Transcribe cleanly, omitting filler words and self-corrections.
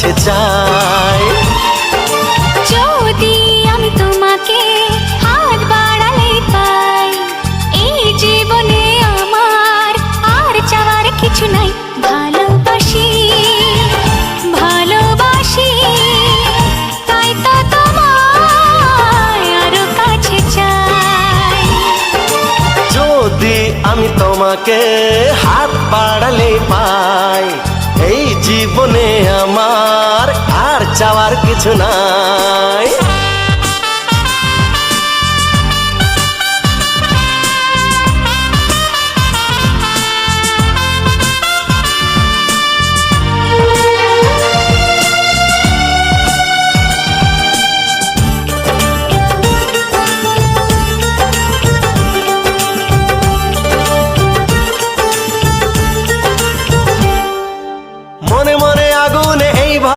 কাছে চাই। যদি আমি তোমাকে হাত বাড়ালে পাই, এই জীবনে আমার আর চাওয়ার কিছু নাই। ভালোবাসি ভালোবাসি, তাই তো তোমায় আরো কাছে চাই। যদি আমি তোমাকে হাত বাড়ালে পাই, এই জীবনে আমার আর চাওয়ার কিছু নাই।